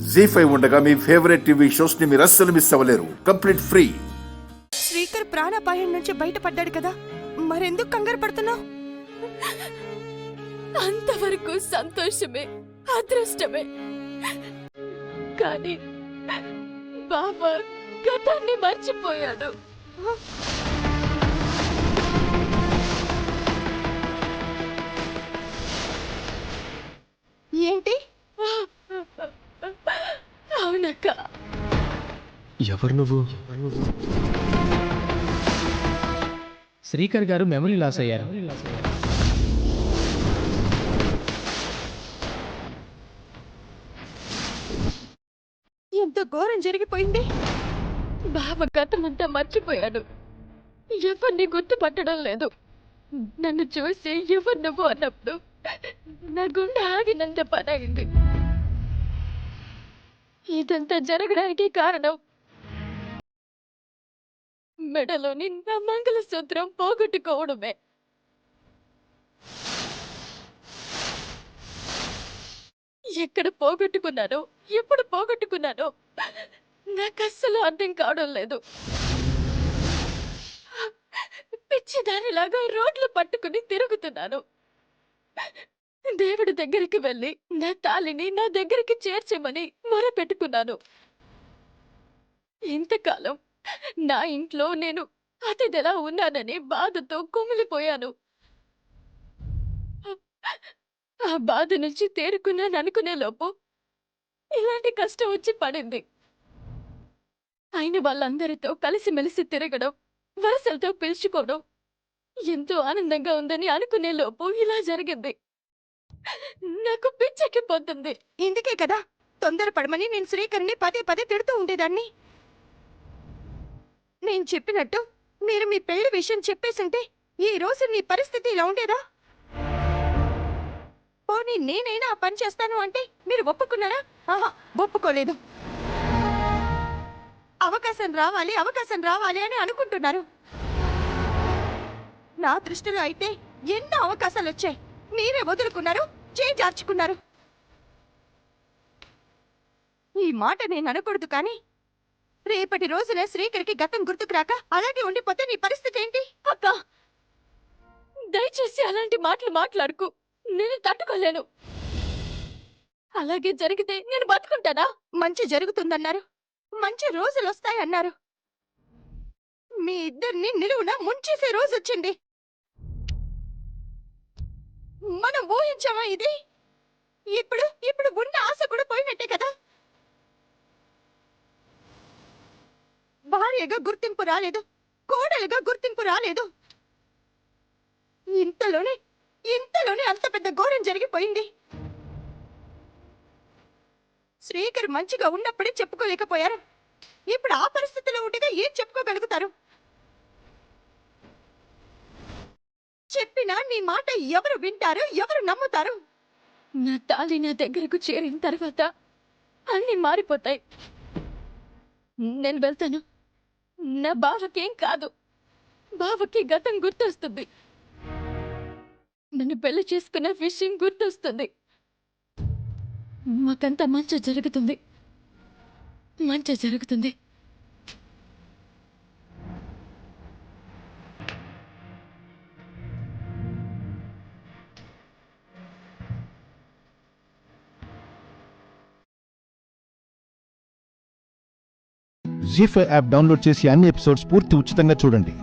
జీ5 ఉండగా మీ favourite TV shows ని మీరు అస్సలు మిస్ అవ్వలేరు. Complete free. శ్రీకర్ ప్రాణాపాయం నుంచి బయటపడ్డాడు కదా, మరెందుకు కంగారు పడుతున్నావు? అంతవరకు సంతోషమే, అదృష్టమే. కానీ బాబా గతాన్ని మర్చిపోయాడు. ఏంటి? అవునక్క. ఎవరు నువ్వు? శ్రీకర్ గారు మెమరీ లాస్ అయ్యారు. ఎంత ఘోరం జరిగిపోయింది. బావ గతమంతా మర్చిపోయాడు. ఎవరిని గుర్తుపట్టడం లేదు. నన్ను చూసి ఎవరు నువ్వు అన్నప్పుడు నా గుండె ఆగినంత పని అయింది. ఇదంతా జరగడానికి కారణం మెడలోని నా మంగళసూత్రం పోగొట్టుకోవడమే. ఎక్కడ పోగొట్టుకున్నానో, ఎప్పుడు పోగొట్టుకున్నానో నాకు అస్సలు అర్థం కావడం లేదు. పిచ్చిదానిలాగా రోడ్లు పట్టుకుని తిరుగుతున్నాను. దేవుడి దగ్గరికి వెళ్ళి నా తాళిని నా దగ్గరికి చేర్చమని మొరపెట్టుకున్నాను. ఇంతకాలం నా ఇంట్లో నేను అతిథిలా ఉన్నానని బాధతో కుమిలిపోయాను. ఆ బాధ నుంచి తేరుకున్నాను అనుకునే లోపు ఇలాంటి కష్టం వచ్చి పడింది. అయిన వాళ్ళందరితో కలిసిమెలిసి తిరగడం, వరసలతో పిలుచుకోవడం ఎంతో ఆనందంగా ఉందని అనుకునే లోపు ఇలా జరిగింది. నాకు పిచ్చెక్కిపోతుంది. ఇందుకే కదా తొందరపడమని నేను శ్రీకర్ని పదే పదే తిడుతూ ఉండేదాన్ని. నేను చెప్పినట్టు మీరు మీ పెళ్లి విషయం చెప్పేసింటే ఈ రోజు నీ పరిస్థితి ఇలా ఉండేదా? పోనీ నేనైనా ఆ పని చేస్తాను అంటే మీరు ఒప్పుకున్నారా? ఆహా, ఒప్పుకోలేదు. అవకాశం రావాలి, అవకాశం రావాలి అని అనుకుంటున్నారు. నా దృష్టిలో అయితే ఎన్నో అవకాశాలు వచ్చాయి. మీరే వదులుకున్నారు, చేజార్చుకున్నారు. ఈ మాట నేను అనకూడదు, కానీ రేపటి రోజున శ్రీకర్కి గతం గుర్తుకు రాక అలాగే ఉండిపోతే నీ పరిస్థితి ఏంటి? అక్క, దయచేసి అలాంటి మాటలు మాట్లాడుకు. నేను తట్టుకోలేను. అలాగే జరిగితే నేను బతుకుంటానా? మంచి జరుగుతుందన్నారు, మంచి రోజులు వస్తాయన్నారు. మీ ఇద్దరిని నిలువున ముంచేసే రోజు వచ్చింది. మనం ఊహించామా ఇది? ఇప్పుడు ఇప్పుడు ఉన్న ఆశ కూడా పోయినట్టే కదా. భార్యగా గుర్తింపు రాలేదు, కోడలుగా గుర్తింపు రాలేదు. ఇంతలోనే ఇంతలోనే అంత పెద్ద ఘోరం జరిగిపోయింది. శ్రీకర్ మంచిగా ఉన్నప్పుడే చెప్పుకోలేకపోయారు. ఇప్పుడు ఆ పరిస్థితిలో ఉండగా ఏం చెప్పుకోగలుగుతారు? చెప్పినా నీ మాట ఎవరు వింటారు, ఎవరు నమ్ముతారు? నా తాళి నా దగ్గరకు చేరిన తర్వాత అన్ని మారిపోతాయి. నేను వెళ్తాను. నా బావకేం కాదు, బావకి గతం గుర్తొస్తుంది. నన్ను పెళ్లి చేసుకున్న విషయం గుర్తొస్తుంది. మాకంతా మంచి జరుగుతుంది, మంచి జరుగుతుంది. జీ5 యాప్ డౌన్లోడ్ చేసి అన్ని ఎపిసోడ్స్ పూర్తి ఉచితంగా చూడండి.